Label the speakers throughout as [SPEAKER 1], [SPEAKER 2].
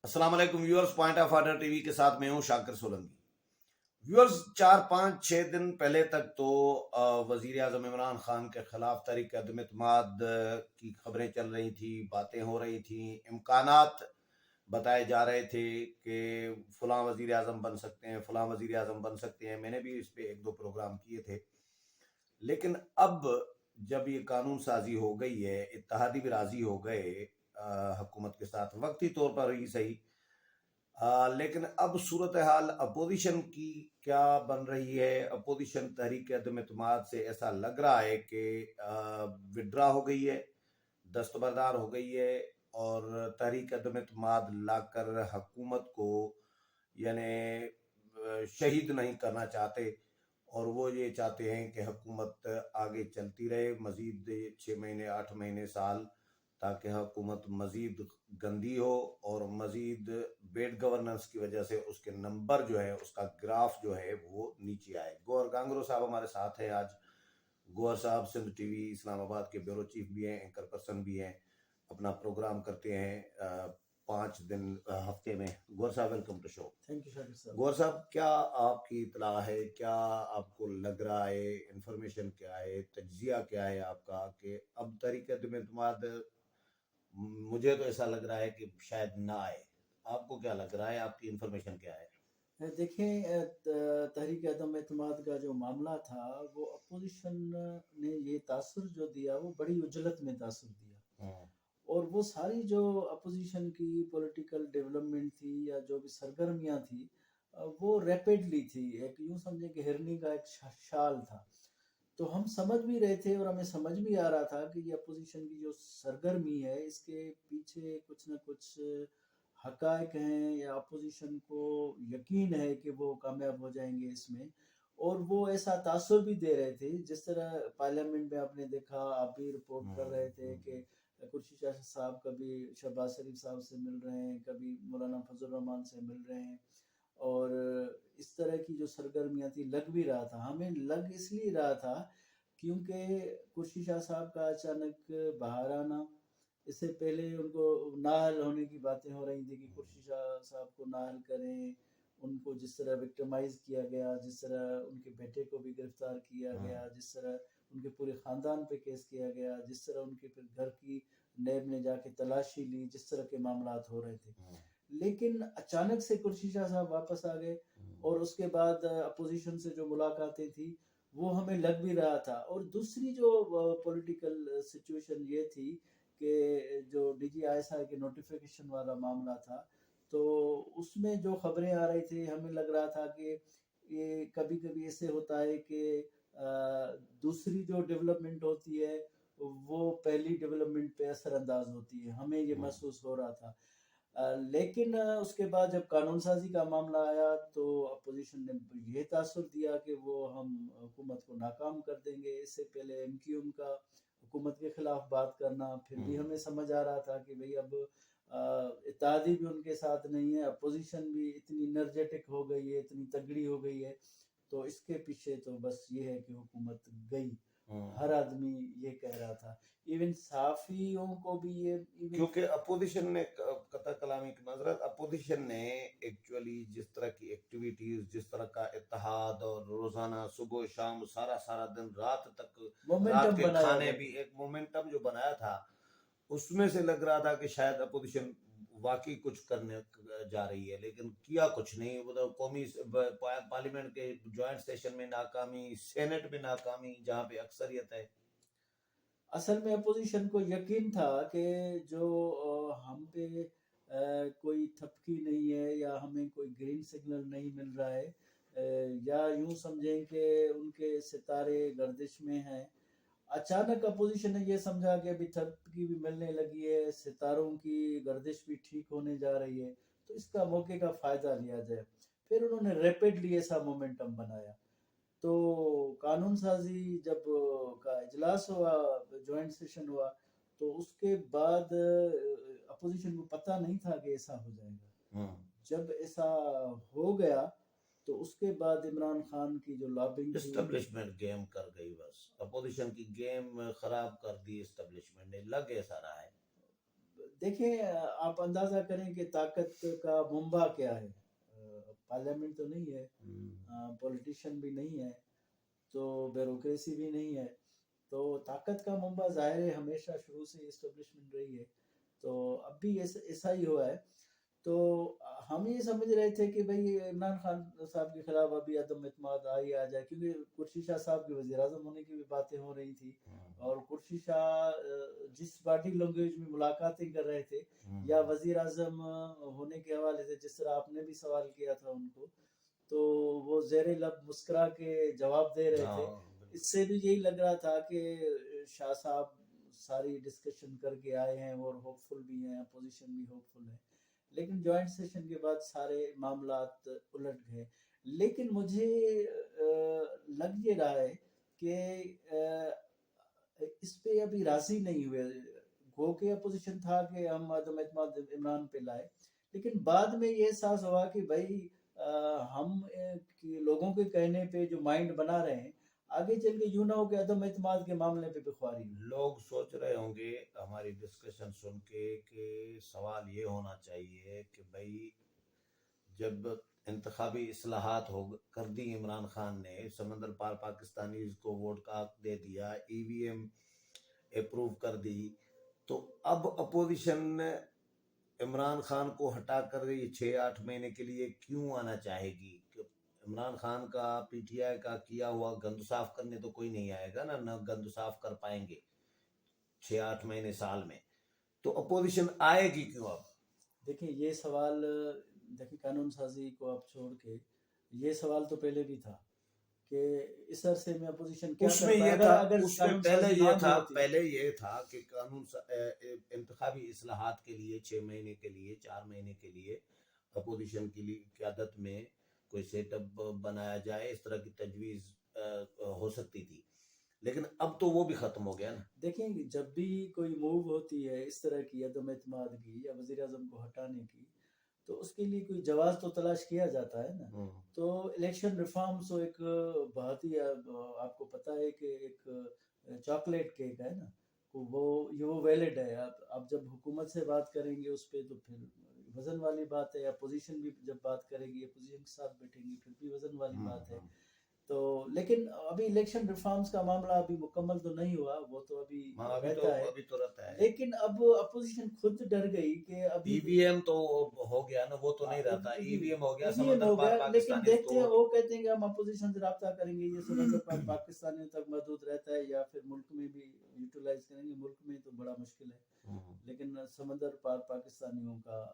[SPEAKER 1] السلام علیکم viewers, point of order T V کے ساتھ میں ہوں شاکر سولنگی۔ ویورز، 4 5 6 دن پہلے تک تو وزیر اعظم عمران خان کے خلاف تحریک عدم اعتماد کی خبریں چل رہی تھی، باتیں ہو رہی تھیں، امکانات بتائے جا رہے تھے کہ فلاں وزیر اعظم بن سکتے ہیں، فلاں وزیر اعظم بن سکتے ہیں۔ میں نے بھی اس پہ 1 2 پروگرام کیے تھے، لیکن اب جب یہ قانون سازی ہو گئی ہے، اتحادی بھی راضی ہو گئے حکومت کے ساتھ، وقتی طور پر ہی صحیح، لیکن اب صورتحال اپوزیشن کی کیا بن رہی ہے؟ اپوزیشن تحریک عدم اعتماد سے ایسا لگ رہا ہے کہ وڈرا ہو گئی ہے، دستبردار ہو گئی ہے، اور تحریک عدم اعتماد لا کر حکومت کو یعنی شہید نہیں کرنا چاہتے، اور وہ یہ چاہتے ہیں کہ حکومت آگے چلتی رہے مزید 6 مہینے 8 مہینے سال، تاکہ حکومت مزید گندی ہو اور مزید بیڈ گورننس کی وجہ سے اس کے نمبر جو ہے، اس کا گراف جو ہے وہ نیچے آئے۔ گوہر گانگرو صاحب ہمارے ساتھ ہیں آج۔ گوہر صاحب سندھ ٹی وی اسلام آباد کے بیورو چیف بھی ہیں، اینکر پرسن بھی ہیں، اپنا پروگرام کرتے ہیں 5 دن ہفتے میں۔ گوہر صاحب، welcome to show.
[SPEAKER 2] Thank you Shakir صاحب۔
[SPEAKER 1] گوہر صاحب، کیا آپ کی اطلاع ہے، کیا آپ کو لگ رہا ہے، انفارمیشن کیا ہے، تجزیہ کیا ہے آپ کا کہ اب تحریک عدم اعتماد؟ مجھے تو ایسا لگ رہا ہے کہ شاید نہ آئے، آپ کو کیا لگ رہا ہے، آپ کی انفارمیشن کیا ہے؟
[SPEAKER 2] دیکھیں، تحریک عدم اعتماد کا جو معاملہ تھا، وہ اپوزیشن نے یہ تاثر جو دیا وہ بڑی عجلت میں تاثر دیا، اور وہ ساری جو اپوزیشن کی پولیٹیکل ڈیولپمنٹ تھی یا جو بھی سرگرمیاں تھی وہ ریپڈلی تھی، ایک یوں سمجھیں کہ ہرنی کا ایک شال تھا۔ تو ہم سمجھ بھی رہے تھے اور ہمیں سمجھ بھی آ رہا تھا کہ یہ اپوزیشن کی جو سرگرمی ہے، اس کے پیچھے کچھ نہ کچھ حقائق ہیں، یا اپوزیشن کو یقین ہے کہ وہ کامیاب ہو جائیں گے اس میں، اور وہ ایسا تاثر بھی دے رہے تھے۔ جس طرح پارلیمنٹ میں آپ نے دیکھا، آپ بھی رپورٹ کر رہے تھے کہ قرشی شاہ صاحب کبھی شہباز شریف صاحب سے مل رہے ہیں، کبھی مولانا فضل الرحمان سے مل رہے ہیں، اور اس طرح کی جو سرگرمیاں تھی، لگ بھی رہا تھا، ہمیں لگ اس لیے رہا تھا کیونکہ قرشی شاہ صاحب کا اچانک باہر آنا، اس سے پہلے ان کو نااہل ہونے کی باتیں ہو رہی تھی کہ قرشی شاہ صاحب کو نااہل کریں، ان کو جس طرح وکٹمائز کیا گیا، جس طرح ان کے بیٹے کو بھی گرفتار کیا گیا، جس طرح ان کے پورے خاندان پہ کیس کیا گیا، جس طرح ان کے پھر گھر کی نیب نے جا کے تلاشی لی، جس طرح کے معاملات ہو رہے تھے۔ لیکن اچانک سے قرشی شاہ صاحب واپس آ گئے، اور اس کے بعد اپوزیشن سے جو ملاقاتیں تھی وہ ہمیں لگ بھی رہا تھا۔ اور دوسری جو پولیٹیکل سچویشن یہ تھی کہ جو D G I S I کے نوٹیفیکیشن والا معاملہ تھا، تو اس میں جو خبریں آ رہی تھی، ہمیں لگ رہا تھا کہ یہ کبھی کبھی ایسے ہوتا ہے کہ دوسری جو ڈیولپمنٹ ہوتی ہے وہ پہلی ڈیولپمنٹ پہ اثر انداز ہوتی ہے، ہمیں یہ محسوس ہو رہا تھا۔ لیکن اس کے بعد جب قانون سازی کا معاملہ آیا تو اپوزیشن نے یہ تاثر دیا کہ وہ ہم حکومت کو ناکام کر دیں گے۔ اس سے پہلے ایم کیو ایم کا حکومت کے خلاف بات کرنا، پھر بھی ہمیں سمجھ آ رہا تھا کہ بھئی اب اتحادی بھی ان کے ساتھ نہیں ہے، اپوزیشن بھی اتنی انرجیٹک ہو گئی ہے، اتنی تگڑی ہو گئی ہے، تو اس کے پیچھے تو بس یہ ہے کہ حکومت گئی۔ ہر آدمی یہ کہہ رہا تھا، ایون صحافیوں کو بھی یہ،
[SPEAKER 1] کیونکہ اپوزیشن نے قطع کلامی کی معذرت، اپوزیشن نے ایکچولی جس طرح کی ایکٹیویٹیز، جس طرح کا اتحاد، اور روزانہ صبح شام سارا دن رات تک، رات کے کھانے بھی ایک مومنٹم جو بنایا تھا، اس میں سے لگ رہا تھا کہ شاید اپوزیشن واقعی کچھ کرنے جا رہی ہے، لیکن کیا کچھ نہیں۔ مطلب قومی پارلیمنٹ کے جوائنٹ سیشن میں ناکامی، سینٹ میں ناکامی جہاں پہ اکثریت ہے۔
[SPEAKER 2] اصل میں اپوزیشن کو یقین تھا کہ جو ہم پہ کوئی تھپکی نہیں ہے، یا ہمیں کوئی گرین سگنل نہیں مل رہا ہے، یا یوں سمجھیں کہ ان کے ستارے گردش میں ہیں۔ اچانک اپوزیشن نے یہ سمجھا کہ ابھی تھپکی بھی ملنے لگی ہے، ستاروں کی گردش بھی ٹھیک ہونے جا رہی ہے، تو اس کا موقع کا فائدہ لیا جائے۔ پھر انہوں نے ریپڈلی ایسا مومنٹم بنایا۔ تو قانون سازی جب کا اجلاس ہوا، جوائنٹ سیشن ہوا، تو اس کے بعد اپوزیشن کو پتہ نہیں تھا کہ ایسا ہو جائے گا۔ جب ایسا ہو گیا تو اس کے بعد عمران خان کی جو لابنگ تھی،
[SPEAKER 1] اسٹیبلشمنٹ گیم کر گئی، بس اپوزیشن کی گیم خراب کر دی اسٹیبلشمنٹ نے، لگ ایسا رہا ہے۔
[SPEAKER 2] دیکھیں آپ اندازہ کریں کہ طاقت کا منبع کیا ہے. پارلیمنٹ تو نہیں ہے, پولیٹیشین بھی نہیں ہے, تو بیوروکریسی بھی نہیں ہے, تو طاقت کا منبع ظاہر ہے ہمیشہ شروع سے اسٹیبلشمنٹ رہی ہے, تو اب بھی ایسا ہی ہوا ہے. تو ہم یہ سمجھ رہے تھے کہ بھئی عمران خان صاحب کے خلاف ابھی عدم اعتماد آ جائے, کیونکہ قرشی شاہ صاحب کے وزیر اعظم ہونے کی بھی باتیں ہو رہی تھی, اور قرشی شاہ جس باڈی لینگویج میں ملاقاتیں کر رہے تھے یا وزیر اعظم ہونے کے حوالے سے, جس طرح آپ نے بھی سوال کیا تھا ان کو, تو وہ زیر لب مسکرا کے جواب دے رہے تھے. اس سے بھی یہی لگ رہا تھا کہ شاہ صاحب ساری ڈسکشن کر کے آئے ہیں اور ہوپ فل بھی ہیں, اپوزیشن بھی ہوپ فل ہے. لیکن جوائنٹ سیشن کے بعد سارے معاملات الٹ گئے. لیکن مجھے لگ یہ رہا ہے کہ اس پہ ابھی راضی نہیں ہوئے. گو کہ اپوزیشن تھا کہ ہم عدم اعتماد عمران پہ لائے, لیکن بعد میں یہ احساس ہوا کہ بھائی ہم لوگوں کے کہنے پہ جو مائنڈ بنا رہے ہیں, آگے چل کے یوں نہ ہو کہ عدم اعتماد کے معاملے پہ بخواری ہو.
[SPEAKER 1] لوگ سوچ رہے ہوں گے ہماری ڈسکشن سن کے کہ سوال یہ ہونا چاہیے کہ بھائی جب انتخابی اصلاحات کر دی عمران خان نے, سمندر پار پاکستانیز کو ووٹ کا حق دے دیا, ای وی ایم اپروو کر دی, تو اب اپوزیشن عمران خان کو ہٹا کر یہ 6-8 مہینے کے لیے کیوں آنا چاہے گی؟ عمران خان کا پی ٹی آئی کا کیا ہوا گند صاف کرنے تو کوئی نہیں آئے گا نہ گند صاف کر پائیں گے 6-8 مہینے سال میں, تو اپوزیشن آئے گی کیوں اب؟
[SPEAKER 2] دیکھیں یہ سوال, دیکھیں قانون سازی کو آپ چھوڑ کے یہ سوال تو پہلے بھی تھا کہ اس عرصے میں اپوزیشن کیا
[SPEAKER 1] اس میں یہ تھا, اس میں پہلے یہ تھا کہ قانون انتخابی اصلاحات کے لیے 6 مہینے کے لیے 4 مہینے کے لیے اپوزیشن کی قیادت میں کوئی سیٹ اپ بنایا جائے, اس طرح کی تجویز ہو سکتی تھی, لیکن اب تو وہ بھی ختم ہو گیا نا.
[SPEAKER 2] دیکھیں جب بھی کوئی موو ہوتی ہے اس طرح کی عدم اعتماد کی یا وزیر اعظم کو ہٹانے کی, تو اس کے لیے کوئی جواز تو تلاش کیا جاتا ہے نا. تو الیکشن ریفارمز ایک بہت ہی, آپ کو پتہ ہے کہ ایک چاکلیٹ کیک ہے نا, وہ ویلڈ ہے. آپ جب حکومت سے بات کریں گے اس پہ تو پھر وزن والی بات ہے, اپوزیشن بھی جب بات کرے گی اپوزیشن کے ساتھ بیٹھیں گی پھر بھی وزن والی بات ہے. تو لیکن ابھی الیکشن ریفارمز کا معاملہ ابھی مکمل تو نہیں ہوا, وہ تو ابھی رہتا ہے, لیکن اب اپوزیشن خود ڈر گئی کہ ابھی
[SPEAKER 1] ای وی ایم تو ہو گیا نا, وہ تو نہیں رہتا, ای وی ایم ہو گیا,
[SPEAKER 2] لیکن دیکھتے ہیں, وہ کہتے ہیں کہ ہم اپوزیشن سے رابطہ کریں گے, یہ سمندر پار پاکستانیوں تک محدود رہتا ہے یا پھر ملک میں بھی یوٹیلائز کریں گے. ملک میں تو بڑا مشکل ہے, لیکن سمندر پار پاکستانیوں کا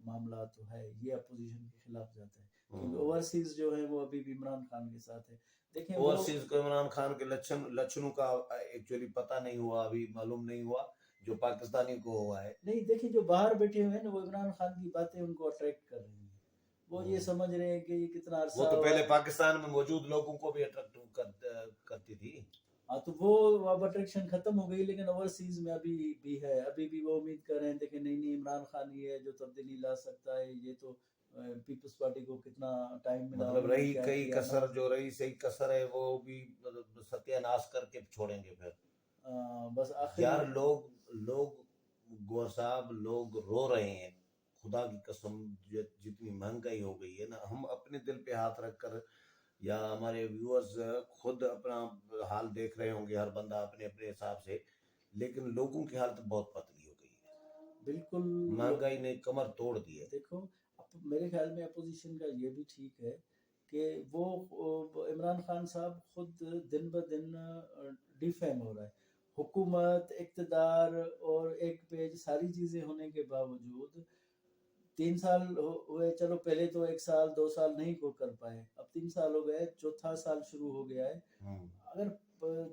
[SPEAKER 2] معاملہ تو ہے, یہ اپوزیشن کے خلاف جاتا ہے, کیونکہ اوورسیز جو ہے وہ ابھی بھی عمران خان کے ساتھ ہے. دیکھیں
[SPEAKER 1] اوورسیز کو عمران خان کے لچھنوں کا ایکچولی پتہ نہیں ہوا, ابھی معلوم نہیں ہوا جو پاکستانی کو ہوا ہے.
[SPEAKER 2] نہیں دیکھیں جو باہر بیٹھے ہوئے ہیں نا, وہ عمران خان کی باتیں ان کو اٹریکٹ کر رہی ہیں, وہ یہ سمجھ رہے ہیں کہ یہ کتنا عرصہ,
[SPEAKER 1] وہ تو پہلے پاکستان میں موجود لوگوں کو بھی اٹریکٹ کرتی تھی.
[SPEAKER 2] ہاں تو وہ اب اٹریکشن ختم ہو گئی, لیکن اوورسیز میں ابھی بھی ہے, ابھی بھی وہ امید کر رہے ہیں کہ نہیں عمران خان ہی ہے جو تبدیلی لا سکتا ہے. یہ تو پیپلز پارٹی کو کتنا ٹائم ملا,
[SPEAKER 1] مطلب رہی کئی کسر, جو رہی صحیح کسر ہے وہ بھی ستیہ ناش کر کے چھوڑیں گے پھر.
[SPEAKER 2] بس
[SPEAKER 1] یار لوگ گور صاحب لوگ رو رہے ہیں, خدا کی قسم, جتنی مہنگائی ہو گئی ہے نا, ہم اپنے دل پہ ہاتھ رکھ کر یا ہمارے ویورز خود اپنا حال دیکھ رہے ہوں گے, ہر بندہ اپنے اپنے حساب سے, لیکن لوگوں کی حالت بہت پتلی ہو گئی ہے.
[SPEAKER 2] بالکل
[SPEAKER 1] مہنگائی نے کمر توڑ دی ہے.
[SPEAKER 2] دیکھو میرے خیال میں اپوزیشن کا یہ بھی ٹھیک ہے کہ وہ عمران خان صاحب خود دن بدن ڈیفیم ہو رہا ہے. حکومت, اقتدار اور ایک پیج ساری چیزیں ہونے کے باوجود 3 سال ہوئے, چلو پہلے تو 1 سال 2 سال نہیں کو کر پائے, اب 3 سال ہو گئے, چوتھا سال شروع ہو گیا ہے. اگر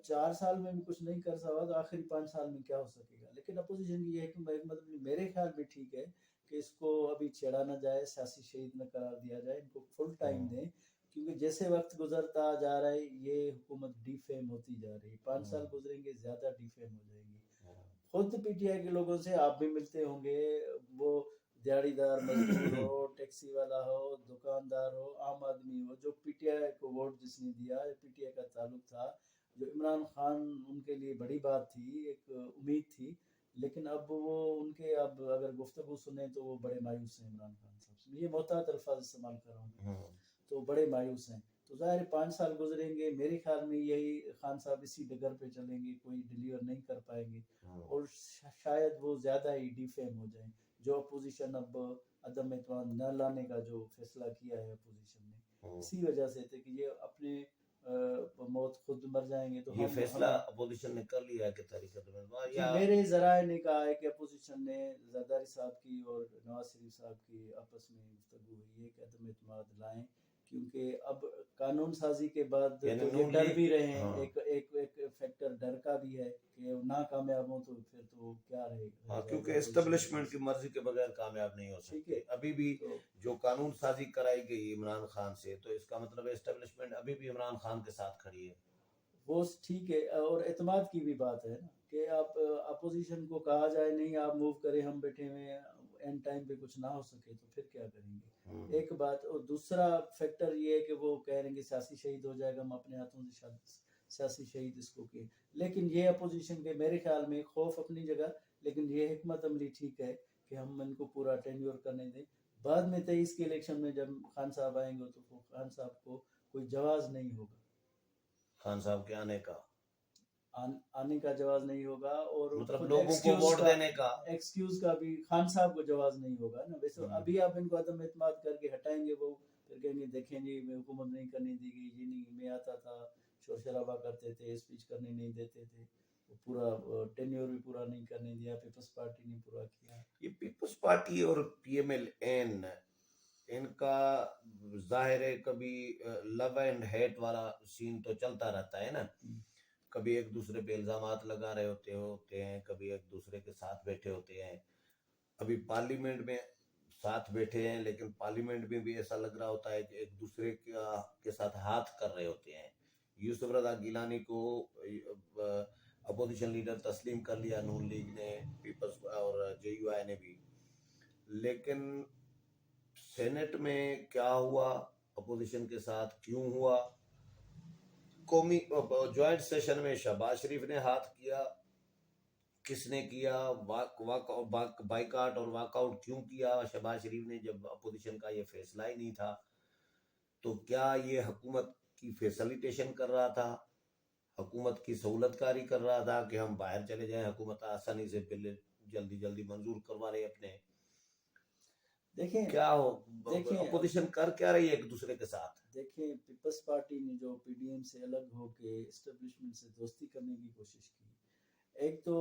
[SPEAKER 2] 4 سال میں بھی کچھ نہیں کر سکا تو آخری 5 سال میں کیا ہو سکے گا. لیکن اپوزیشن کی یہ مطلب میرے خیال میں ٹھیک ہے کہ اس کو ابھی چھیڑا نہ جائے, سیاسی شہید نہ قرار دیا جائے, ان کو فل ٹائم دیں, کیونکہ جیسے وقت گزرتا جا رہا ہے یہ حکومت ڈی فیم ہوتی جا رہی ہے. 5 سال گزریں گے زیادہ ڈی فیم ہو جائے گی. خود پی ٹی آئی کے لوگوں سے آپ بھی ملتے ہوں گے, وہ دیہڑی دار مزدور ہو, ٹیکسی والا ہو, دکاندار ہو, عام آدمی ہو, جو پی ٹی آئی کو ووٹ جس نے دیا, پی ٹی آئی کا تعلق تھا, جو عمران خان ان کے لیے بڑی بات تھی, ایک امید تھی, لیکن اب وہ ان کے اب اگر گفتگو سنیں تو وہ بڑے مایوس ہیں عمران خان صاحب سے. یہ محتاط الفاظ استعمال کر رہا ہوں تو بڑے مایوس ہیں. تو ظاہر ہے 5 سال گزریں گے، میرے خیال میں یہی خان صاحب اسی ڈگر پہ چلیں گے، کوئی ڈیلیور نہیں کر پائیں گے اور شاید وہ زیادہ ہی ڈیفیم ہو جائیں. جو اپوزیشن اب عدم اعتماد نہ لانے کا جو فیصلہ کیا ہے اپوزیشن نے، اسی وجہ سے تھے کہ یہ اپنے موت خود مر جائیں گے. تو
[SPEAKER 1] یہ فیصلہ اپوزیشن نے کر لیا ہے کہ تحریک
[SPEAKER 2] جی میرے ذرائع نے کہا ہے کہ اپوزیشن نے زرداری صاحب کی اور نواز شریف صاحب کی آپس میں گفتگو ہوئی ہے کہ عدم اعتماد لائیں، کیونکہ اب قانون سازی کے بعد تو یہ ڈر بھی رہے ہیں. ایک فیکٹر ڈر کا بھی ہے کہ ناکامیاب ہوں تو پھر تو کیا رہے گا،
[SPEAKER 1] کیونکہ اسٹیبلشمنٹ کی مرضی کے بغیر کامیاب نہیں ہو سکتے. ابھی بھی جو قانون سازی کرائی گئی عمران خان سے، تو اس کا مطلب ہے اسٹیبلشمنٹ ابھی بھی عمران خان کے ساتھ کھڑی ہے.
[SPEAKER 2] وہ ٹھیک ہے، اور اعتماد کی بھی بات ہے نا کہ آپ اپوزیشن کو کہا جائے نہیں آپ موو کریں، ہم بیٹھے ہوئے ہیں، اینڈ ٹائم پہ کچھ نہ ہو سکے تو پھر کیا کریں گے. ایک بات. اور دوسرا فیکٹر یہ ہے کہ وہ کہہ رہے ہیں کہ سیاسی شہید ہو جائے گا، ہم اپنے ہاتھوں سے سیاسی شہید اس کو کہ. لیکن یہ اپوزیشن کے میرے خیال میں خوف اپنی جگہ، لیکن یہ حکمت عملی ٹھیک ہے کہ ہم ان کو پورا ٹینیور کرنے دیں. بعد میں 23 کے الیکشن میں جب خان صاحب آئیں گے تو خان صاحب کو کوئی جواز نہیں ہوگا،
[SPEAKER 1] خان صاحب کے
[SPEAKER 2] آنے کا جواز نہیں ہوگا، اور
[SPEAKER 1] مطلب لوگوں کو ووٹ دینے کا
[SPEAKER 2] ایکسکیوز کا بھی خان صاحب کو جواز نہیں ہوگا نا. ویسے ابھی آپ ان کو عدم اعتماد کر کے ہٹائیں گے، وہ پھر کہیں گے دیکھیں جی میں حکومت نہیں کرنے دی گئی، یہ نہیں میں آتا تھا شور شرابہ کرتے تھے، اسپیچ کرنے نہیں دیتے تھے، پورا ٹینیور بھی پورا نہیں کرنے دیا، پیپلز پارٹی نے پورا کیا.
[SPEAKER 1] یہ پیپلز پارٹی اور پی ایم ایل این ان کا ظاہر ہے کبھی لو اینڈ ہیٹ والا سین تو چلتا رہتا ہے نا. کبھی ایک دوسرے پہ الزامات لگا رہے ہوتے ہیں، کبھی ایک دوسرے کے ساتھ بیٹھے ہوتے ہیں. ابھی پارلیمنٹ میں ساتھ بیٹھے ہیں، لیکن پارلیمنٹ میں بھی ایسا لگ رہا ہوتا ہے کہ ایک دوسرے کے ساتھ ہاتھ کر رہے ہوتے ہیں. یوسف رضا گیلانی کو اپوزیشن لیڈر تسلیم کر لیا نون لیگ نے، پیپلز اور جے یو آئی نے بھی. لیکن سینٹ میں کیا ہوا، اپوزیشن کے ساتھ کیوں ہوا؟ قومی جوائنٹ سیشن میں شہباز شریف نے ہاتھ کیا، کس نے کیا؟ بائیکاٹ اور واک آؤٹ کیوں کیا شہباز شریف نے جب اپوزیشن کا یہ فیصلہ ہی نہیں تھا؟ تو کیا یہ حکومت کی فیسلیٹیشن کر رہا تھا، حکومت کی سہولت کاری کر رہا تھا کہ ہم باہر چلے جائیں، حکومت آسانی سے بل جلدی منظور کروا رہے اپنے؟
[SPEAKER 2] دیکھیں
[SPEAKER 1] کیا ہو اپوزیشن کر کیا رہی ہے ایک دوسرے کے ساتھ؟
[SPEAKER 2] دیکھیں پیپلز پارٹی نے جو پی ڈی ایم سے الگ ہو کے اسٹیبلشمنٹ سے دوستی کرنے کی کوشش کی. ایک تو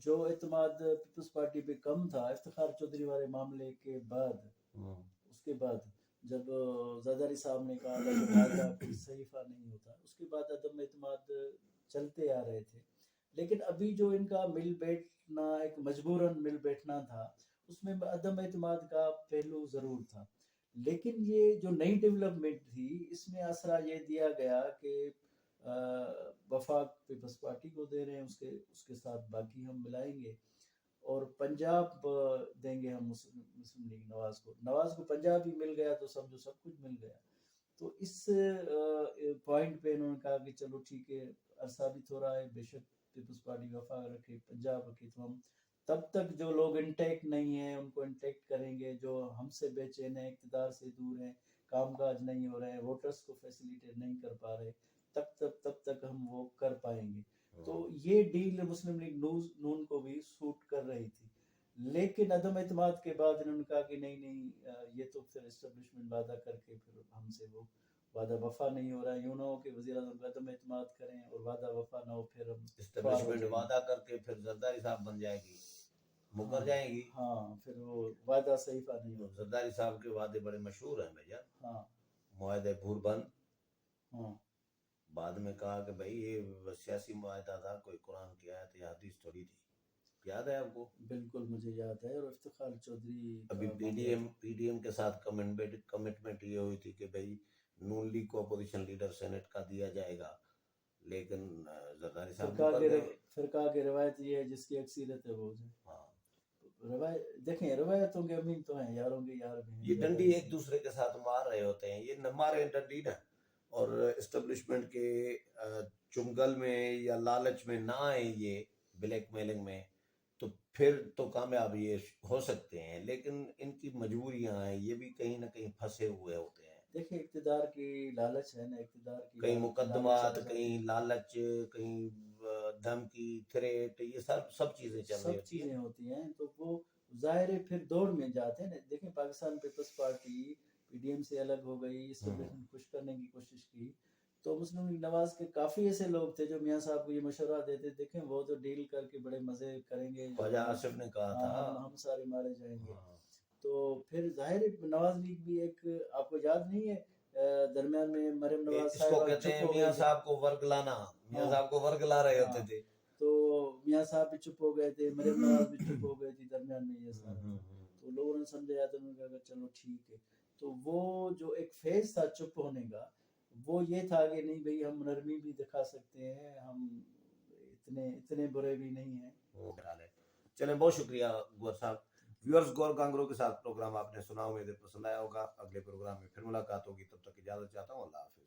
[SPEAKER 2] جو اعتماد پیپلز پارٹی پہ کم تھا افتخار چودھری والے معاملے کے بعد، اس کے بعد جب زرداری صاحب نے کہا کہ معاہدہ کوئی صحیفہ نہیں ہوتا، اس کے بعد عدم اعتماد چلتے آ رہے تھے. لیکن ابھی جو ان کا مل بیٹھنا، ایک مجبوراً مل بیٹھنا تھا، اس میں عدم اعتماد کا پہلو ضرور تھا. لیکن یہ جو نئی ڈیولپمنٹ تھی اس میں آسرا یہ دیا گیا کہ وفاق پیپلز پارٹی کو دے رہے ہیں، اس کے ساتھ باقی ہم ملائیں گے، اور پنجاب دیں گے ہم مسلم لیگ نواز کو پنجاب ہی مل گیا تو سمجھو سب کچھ مل گیا. تو اس پوائنٹ پہ انہوں نے کہا کہ چلو ٹھیک ہے، ثابت ہو رہا ہے بے شک پیپلز پارٹی وفاق رکھے، پنجاب رکھے، تو ہم تب تک جو لوگ انٹیکٹ نہیں ہیں ان کو انٹیکٹ کریں گے، جو ہم سے بے چین ہیں، اقتدار سے دور ہیں، کام کاج نہیں ہو رہے ہیں، ووٹرز کو فیسیلیٹیٹ نہیں کر پا رہے، تب تک ہم وہ کر پائیں گے. تو یہ ڈیل مسلم لیگ نون کو بھی سوٹ کر رہی تھی. لیکن عدم اعتماد کے بعد انہوں نے کہا کہ نہیں یہ تو پھر اسٹیبلشمنٹ وعدہ کر کے پھر ہم سے وہ وعدہ وفا نہیں ہو رہا ہے. یوں نہ ہو کہ وزیر اعظم عدم اعتماد کریں اور وعدہ وفا نہ ہو، پھر ہم
[SPEAKER 1] اسٹیبلشمنٹ وعدہ کر کے پھر زرداری صاحب بن جائے گی، مکر جائیں گی.
[SPEAKER 2] ہاں پھر وہ وعدہ صحیفہ نہیں ہوگا.
[SPEAKER 1] زرداری صاحب کے وعدے بڑے مشہور ہیں بھیا.
[SPEAKER 2] ہاں
[SPEAKER 1] معاہدہ بھور بند.
[SPEAKER 2] ہاں
[SPEAKER 1] بعد میں کہا کہ بھائی یہ سیاسی معاہدہ تھا، کوئی قرآن کی آیت یا حدیث تھوڑی تھی. یاد ہے آپ کو؟
[SPEAKER 2] بالکل مجھے یاد ہے. اور افتخار چودھری
[SPEAKER 1] ابھی پی ڈی ایم کے ساتھ کمٹمنٹ یہ ہوئی تھی کہ بھائی نون لیگ کو اپوزیشن لیڈر سینٹ کا دیا جائے گا، لیکن زرداری صاحب
[SPEAKER 2] فرقہ کی روایت یہ ہے جس کی اکثریت ہے وہ جائے. دیکھیں روایتوں کے امین تو ہیں، یاروں کے یار بھی ہیں.
[SPEAKER 1] یہ ڈنڈی ایک دوسرے کے ساتھ مار رہے ہوتے ہیں، یہ نہ مارے ڈنڈی نا، اور اسٹیبلشمنٹ کے چنگل میں یا لالچ میں نہ آئے یہ بلیک میلنگ میں تو پھر تو کامیاب یہ ہو سکتے ہیں، لیکن ان کی مجبوریاں ہیں، یہ بھی کہیں نہ کہیں پھنسے ہوئے ہوتے ہیں،
[SPEAKER 2] دیکھیں اقتدار کی لالچ ہے نا، اقتدار کی
[SPEAKER 1] کہیں
[SPEAKER 2] لالچ
[SPEAKER 1] مقدمات،
[SPEAKER 2] آ جاتی
[SPEAKER 1] کہیں
[SPEAKER 2] ہے،
[SPEAKER 1] لالچ، کہیں دھمکی، تھریٹ، یہ سب چیزیں چل رہی
[SPEAKER 2] سب
[SPEAKER 1] ہوتی ہیں۔
[SPEAKER 2] چیزیں ہوتی ہیں، تو وہ ظاہر ہے پھر دوڑ میں جاتے ہیں نا۔ دیکھیں پاکستان پیپلز پارٹی پی ڈی ایم سے الگ ہو گئی، اسٹیبلشمنٹ خوش کرنے کی کوشش کی، تو مسلم لیگ نواز کے کافی ایسے لوگ تھے جو میاں صاحب کو یہ مشورہ دیتے، دیکھیں وہ تو ڈیل کر کے بڑے مزے کریں گے،
[SPEAKER 1] خواجہ آصف نے کہا
[SPEAKER 2] ہاں
[SPEAKER 1] تھا،
[SPEAKER 2] ہم سارے مارے جائیں گے۔
[SPEAKER 1] ہاں،
[SPEAKER 2] تو پھر ظاہر ہے نواز لیگ بھی ایک، آپ کو یاد نہیں ہے درمیان میں مریم
[SPEAKER 1] کہ
[SPEAKER 2] نواز
[SPEAKER 1] اس کو
[SPEAKER 2] صاحبہ
[SPEAKER 1] کہتے
[SPEAKER 2] چپ
[SPEAKER 1] ہیں
[SPEAKER 2] ہو
[SPEAKER 1] میاں
[SPEAKER 2] گئی تھی،
[SPEAKER 1] صاحب کو ورگ لانا، میاں
[SPEAKER 2] ہاں
[SPEAKER 1] صاحب کو ورگ لا رہے
[SPEAKER 2] ہاں،
[SPEAKER 1] ہوتے تھے۔
[SPEAKER 2] تو میاں صاحب بھی چپ ہو گئے تھے، مریم نواز بھی چپ ہو گئی تھی، درمیان میں یہ سارا تھا، تو لوگوں نے سمجھا تو انہوں نے کہا چلو ٹھیک ہے۔ تو وہ جو ایک فیز تھا چپ ہونے کا، وہ یہ تھا کہ نہیں بھئی ہم نرمی بھی دکھا سکتے ہیں، ہم اتنے برے بھی نہیں ہیں۔
[SPEAKER 1] وہ خیال ہے۔ چلیں بہت شکریہ گور صاحب۔ ویورز، گور گانگرو کے ساتھ پروگرام آپ نے سنا، امید ہے پسند آیا ہوگا۔ اگلے پروگرام میں پھر ملاقات ہوگی، تب تک اجازت چاہتا ہوں، اللہ حافظ۔